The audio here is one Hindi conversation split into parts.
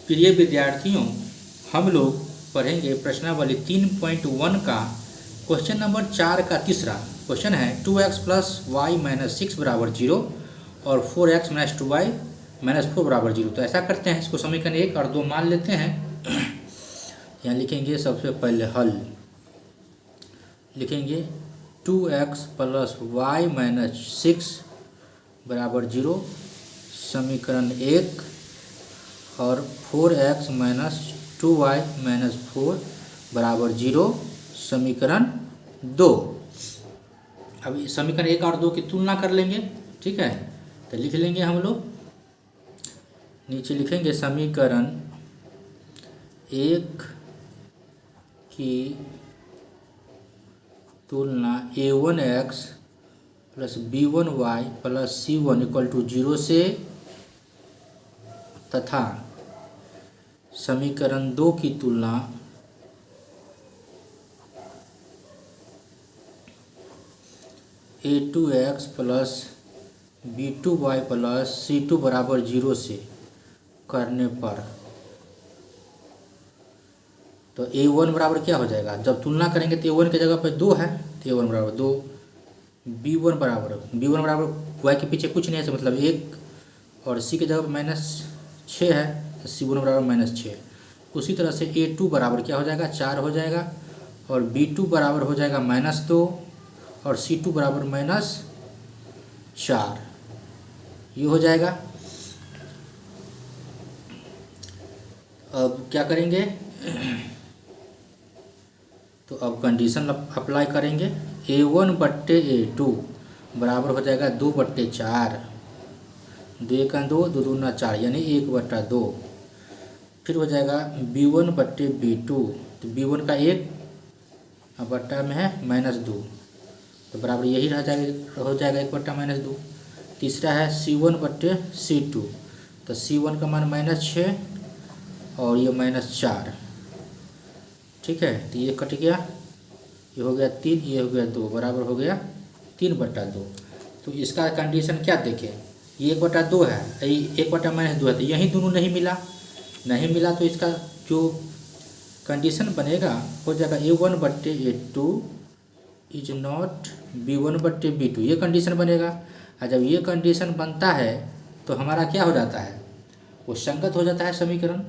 प्रिय विद्यार्थियों, हम लोग पढ़ेंगे प्रश्नावली 3.1 का क्वेश्चन नंबर 4 का तीसरा क्वेश्चन है 2x प्लस वाई माइनस 6 बराबर 0 और 4x माइनस 2y माइनस 4 बराबर 0। तो ऐसा करते हैं, इसको समीकरण 1 और 2 मान लेते हैं। यहाँ लिखेंगे सबसे पहले हल, लिखेंगे 2x प्लस वाई माइनस 6 बराबर 0 समीकरण 1 और 4x माइनस 2y माइनस 4 बराबर 0 समीकरण 2। अब समीकरण 1 और 2 की तुलना कर लेंगे, ठीक है। तो लिख लेंगे हम लोग, नीचे लिखेंगे समीकरण 1 की तुलना a1x plus b1y plus c1 equal to 0 से तथा समीकरण 2 की तुलना a2x plus b2y plus c2 बराबर 0 से करने पर, तो a1 बराबर क्या हो जाएगा, जब तुलना करेंगे तो a1 की जगह पर 2 है, तो a1 बराबर 2, b1 बराबर y के पीछे कुछ नहीं है, मतलब 1 और c की जगह पर माइनस 6 है, तो c1 बराबर माइनस 6। उसी तरह से a2 बराबर क्या हो जाएगा, 4 हो जाएगा, और b2 बराबर हो जाएगा माइनस 2 और c2 बराबर माइनस 4, ये हो जाएगा। अब क्या करेंगे, तो अब कंडीशन अप्लाई करेंगे, a1 बट्टे a2 बराबर हो जाएगा 2 बट्टे 4, 2 1 2, 2 2 4 यानी 1 बट्टा 2। फिर हो जाएगा b1 बट्टे b2, तो b1 का 1 बट्टा में है माइनस 2, तो बराबर यही हो जाएगा 1 बट्टा माइनस 2। तीसरा है c1 बट्टे c2, तो c1 का मान माइनस 6 और ये माइनस 4, ठीक है। तो ये कट गया, ये हो गया 3, ये हो गया 2, बराबर हो गया 3 बट्टा 2। तो इसका कंडीशन क्या देखें, ये 1 बट्टा 2 है, 1 बट्टा माइनस 2 है, तो यही दोनों नहीं मिला, तो इसका जो कंडीशन बनेगा हो जाएगा a1 बट्टे a2 इज नॉट b1 बट्टे b2, ये कंडीशन बनेगा। और जब ये कंडीशन बनता है तो हमारा क्या हो जाता है, वो संगत हो जाता है समीकरण।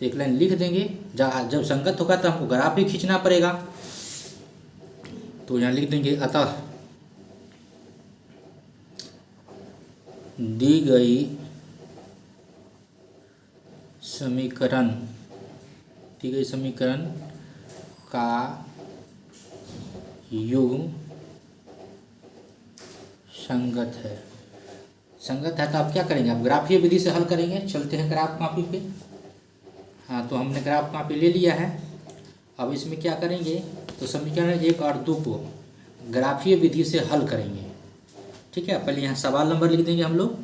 तो एक लाइन लिख देंगे, जब संगत होगा तो हमको ग्राफ भी खींचना पड़ेगा, तो यहाँ लिख देंगे अतः दी गई समीकरण का युग्म संगत है। तो आप क्या करेंगे, आप ग्राफीय विधि से हल करेंगे। चलते हैं ग्राफ कॉपी पे। हाँ, तो हमने ग्राफ कॉपी ले लिया है। अब इसमें क्या करेंगे, तो समीकरण 1 और 2 को ग्राफीय विधि से हल करेंगे, ठीक है। पहले यहाँ सवाल नंबर लिख देंगे हम लोग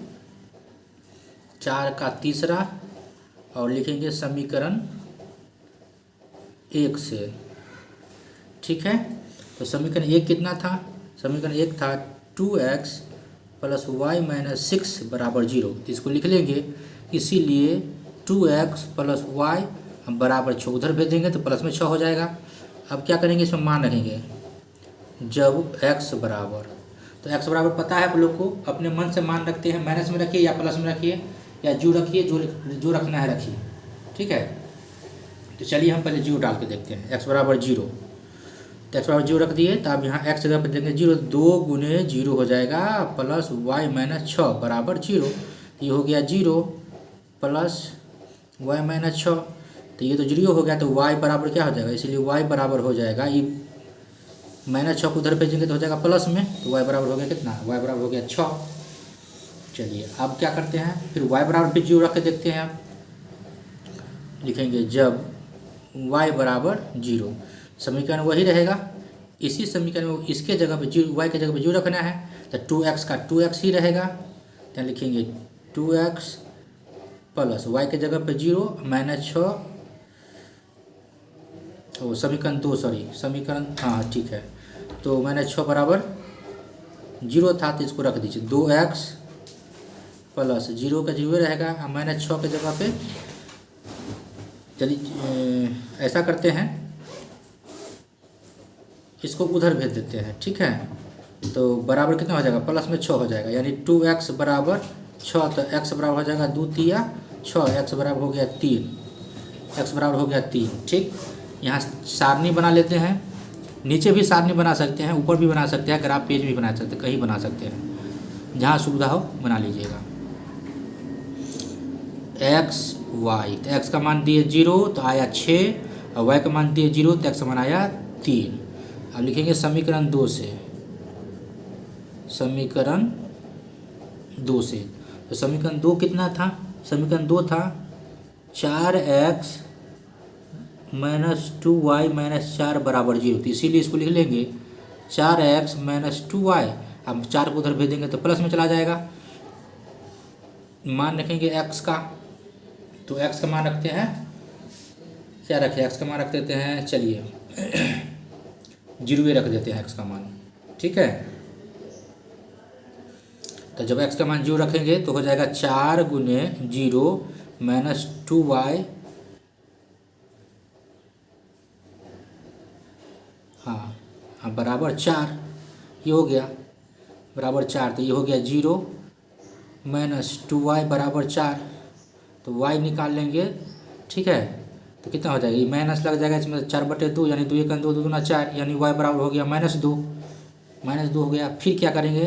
4 का तीसरा और लिखेंगे समीकरण 1 से, ठीक है। तो समीकरण 1 कितना था, समीकरण 1 था 2x प्लस वाई माइनस 6 बराबर 0, तो इसको लिख लेंगे, इसीलिए 2x प्लस वाई हम बराबर 6 उधर भेज देंगे तो प्लस में 6 हो जाएगा। अब क्या करेंगे, इसमें मान रखेंगे, जब x बराबर, तो x बराबर पता है आप लोग को, अपने मन से मान रखते हैं, माइनस में रखिए या प्लस में रखिए या जो रखिए, जो रखना है रखिए, ठीक है। तो चलिए हम पहले 0 डाल के देखते हैं, x बराबर 0, तो x बराबर 0 रख दिए, तो अब यहाँ x जगह पर देंगे 0, 2 गुने 0 हो जाएगा प्लस y माइनस 6 बराबर 0, ये हो गया 0 प्लस y माइनस 6, तो ये तो 0 हो गया, तो y बराबर क्या हो जाएगा, इसलिए y बराबर हो जाएगा, ये माइनस 6 को उधर भेजेंगे तो हो जाएगा प्लस में, तो y बराबर हो गया कितना, y बराबर हो गया 6। चलिए अब क्या करते हैं, फिर y बराबर भी 0 रख के देखते हैं। आप लिखेंगे जब y बराबर 0, समीकरण वही रहेगा, इसी समीकरण में इसके जगह पे 0, y के जगह पे 0 रखना है, तो 2x का 2x ही रहेगा, तो लिखेंगे 2x प्लस y के जगह पे 0 माइनस 6, तो समीकरण 2 समीकरण हाँ ठीक है, तो माइनस 6 बराबर 0 था, तो इसको रख दीजिए 2x प्लस 0 का 0 रहेगा, माइनस 6 के जगह पे चलिए ऐसा करते हैं, इसको उधर भेज देते हैं, ठीक है। तो बराबर कितना हो जाएगा, प्लस में 6 हो जाएगा, यानी 2x बराबर 6। तो x बराबर हो जाएगा 2 तिया 6, x बराबर हो गया 3, x बराबर हो गया 3। ठीक, यहाँ सारणी बना लेते हैं, नीचे भी सारणी बना सकते हैं, ऊपर भी बना सकते हैं, ग्राफ पेज भी बना सकते हैं, कहीं बना सकते हैं, जहाँ सुविधा हो बना लीजिएगा। x y, तो x का मान दिए 0 तो आया 6, और y का मान दिए 0 तो x का मान आया 3। अब लिखेंगे समीकरण 2 से, समीकरण 2 से। तो समीकरण 2 कितना था, समीकरण 2 था 4x - 2y - 4 बराबर 0। तो इसीलिए इसको लिख लेंगे 4x - 2y। अब 4 को उधर भेज देंगे तो प्लस में चला जाएगा। मान रखेंगे x का, तो x का मान रखते हैं, क्या रखें, x का मान रख देते हैं, चलिए 0 रख देते हैं x का मान, ठीक है। तो जब x का मान 0 रखेंगे तो हो जाएगा 4 गुने 0 - 2y, हाँ बराबर 4। ये हो गया बराबर 4, तो ये हो गया 0 - 2y बराबर 4। तो y निकाल लेंगे, ठीक है। तो कितना हो जाएगा, ये माइनस लग जाएगा इसमें, 4/2 यानी 2 1 2 2 दूना 4, यानी y बराबर हो गया -2 हो गया। फिर क्या करेंगे,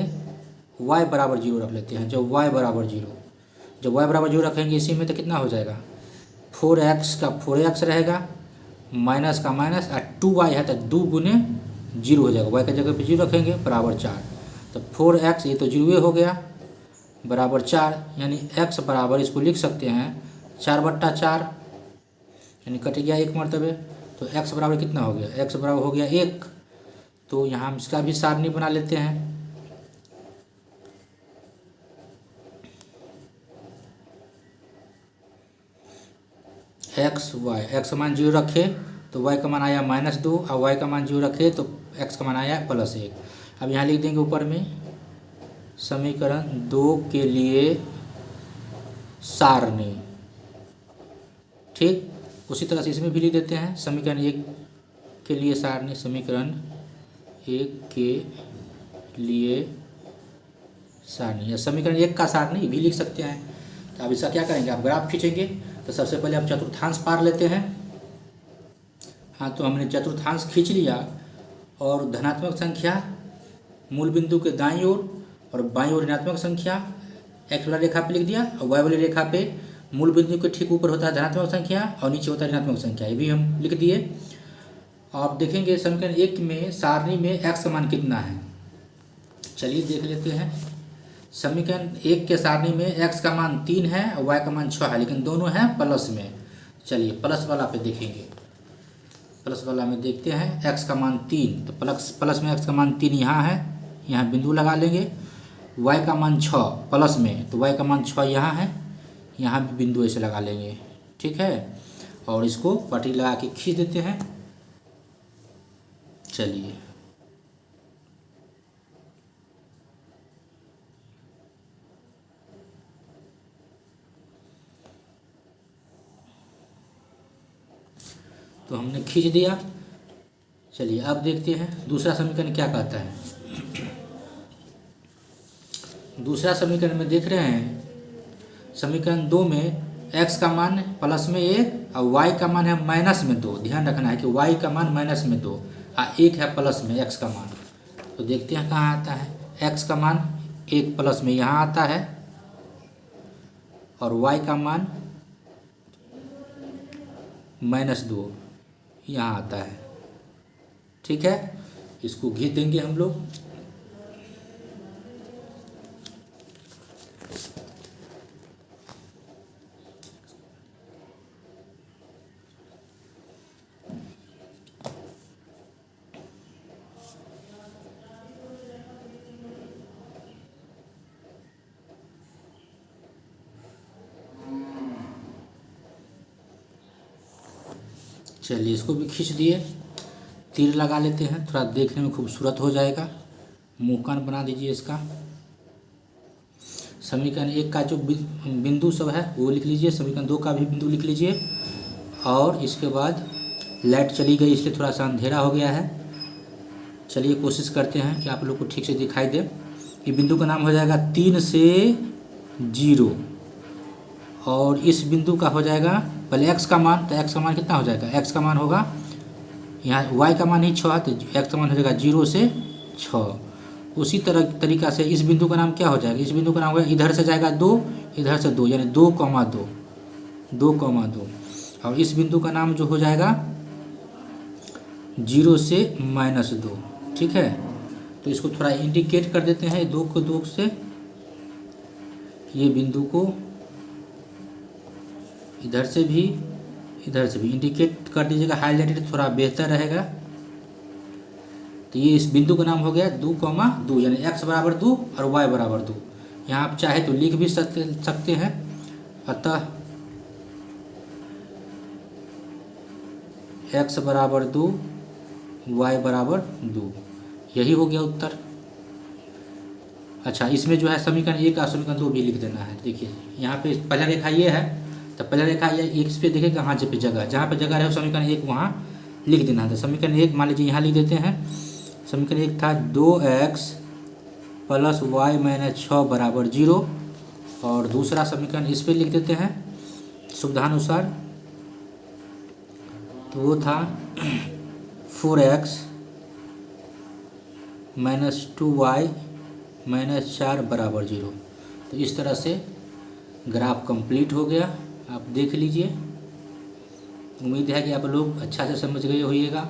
y बराबर 0 रख लेते हैं। जब y बराबर 0 रखेंगे इसी में, तो कितना हो जाएगा, 4x का 4x रहेगा, माइनस का माइनस, और 2y है तो 2 गुने 0 हो जाएगा, y का जगह पे 0 रखेंगे बराबर 4। तो 4x, ये तो 0 हो गया, बराबर 4, यानी x बराबर इसको लिख सकते हैं 4/4, यानी कट गया 1 मरतबे। तो x बराबर कितना हो गया, x बराबर हो गया 1। तो यहाँ हम इसका भी सारणी बना लेते हैं। x का मान 0 रखे तो y का मान आया -2, और y का मान 0 रखे तो x का मान आया +1। अब यहाँ लिख देंगे ऊपर में समीकरण 2 के लिए सारणी, ठीक। उसी तरह से इसमें भी लिख देते हैं समीकरण 1 के लिए सारणी, समीकरण 1 के लिए सारणी, या समीकरण 1 का सारणी भी लिख सकते हैं। तो अब इसका क्या करेंगे, आप ग्राफ खींचेंगे। तो सबसे पहले आप चतुर्थांश पार लेते हैं। हाँ, तो हमने चतुर्थांश खींच लिया, और धनात्मक संख्या मूल बिंदु के दाईं ओर और बाईं ओर ऋणात्मक संख्या x वाला रेखा पे लिख दिया, और y वाली रेखा पे मूल बिंदु के ठीक ऊपर होता है धनात्मक संख्या और नीचे होता है ऋणात्मक संख्या, ये भी हम लिख दिए। आप देखेंगे समीकरण 1 में सारणी में x का मान कितना है, चलिए देख लेते हैं। समीकरण 1 के सारणी में x का मान 3 है और y का मान 6 है, लेकिन दोनों हैं प्लस में। चलिए प्लस वाला पे देखेंगे, प्लस वाला में देखते हैं x का मान 3, तो प्लस में x का मान 3 यहाँ है, यहाँ बिंदु लगा लेंगे। y का मान 6 प्लस में, तो y का मान 6 यहाँ है, यहाँ भी बिंदु ऐसे लगा लेंगे, ठीक है। और इसको पट्टी लगा के खींच देते हैं। चलिए तो हमने खींच दिया। चलिए अब देखते हैं दूसरा समीकरण क्या कहता है। दूसरा समीकरण में देख रहे हैं, समीकरण 2 में x का मान प्लस में 1 और y का मान है -2। ध्यान रखना है कि y का मान -2 और 1 है प्लस में x का मान। तो देखते हैं कहाँ आता है, x का मान 1 प्लस में यहाँ आता है, और y का मान -2 यहाँ आता है, ठीक है। इसको घीच देंगे हम लोग। चलिए इसको भी खींच दिए, तीर लगा लेते हैं, थोड़ा देखने में खूबसूरत हो जाएगा। मुकान बना दीजिए इसका। समीकरण 1 का जो बिंदु सब है वो लिख लीजिए, समीकरण 2 का भी बिंदु लिख लीजिए, और इसके बाद लाइट चली गई इसलिए थोड़ा सा अंधेरा हो गया है। चलिए कोशिश करते हैं कि आप लोग को ठीक से दिखाई दे। ये बिंदु का नाम हो जाएगा 3 से 0 और इस बिंदु का हो जाएगा पहले x का मान। तो x का मान कितना हो जाएगा? x का मान होगा यहाँ y का मान ही 6 है तो x का मान हो जाएगा 0 से 6। उसी तरीका से इस बिंदु का नाम क्या हो जाएगा? इस बिंदु का नाम होगा इधर से जाएगा 2 इधर से 2 यानी 2,2 और इस बिंदु का नाम जो हो जाएगा 0 से -2। ठीक है, तो इसको थोड़ा इंडिकेट कर देते हैं 2 को 2 से। ये बिंदु को इधर से भी इंडिकेट कर दीजिएगा, हाईलाइटेड थोड़ा बेहतर रहेगा। तो ये इस बिंदु का नाम हो गया 2,2 यानी x बराबर 2 और y बराबर 2। यहाँ आप चाहे तो लिख भी सकते हैं। अतः x बराबर 2 y बराबर 2, यही हो गया उत्तर। अच्छा, इसमें जो है समीकरण 1 और समीकरण 2 भी लिख देना है। देखिए यहाँ पे पहला रेखा ये है तो पहला रेखा ये इस पे देखिए कहाँ पे जहाँ पे जगह रहे समीकरण 1 वहाँ लिख देना है। तो समीकरण 1 मान लीजिए यहाँ लिख देते हैं। समीकरण 1 था 2x + y - 6 बराबर 0 और दूसरा समीकरण इस पे लिख देते हैं सुविधानुसार। तो वो था 4x - 2y - 4 बराबर 0। तो इस तरह से ग्राफ कंप्लीट हो गया। आप देख लीजिए। उम्मीद है कि आप लोग अच्छा से समझ गए होइएगा।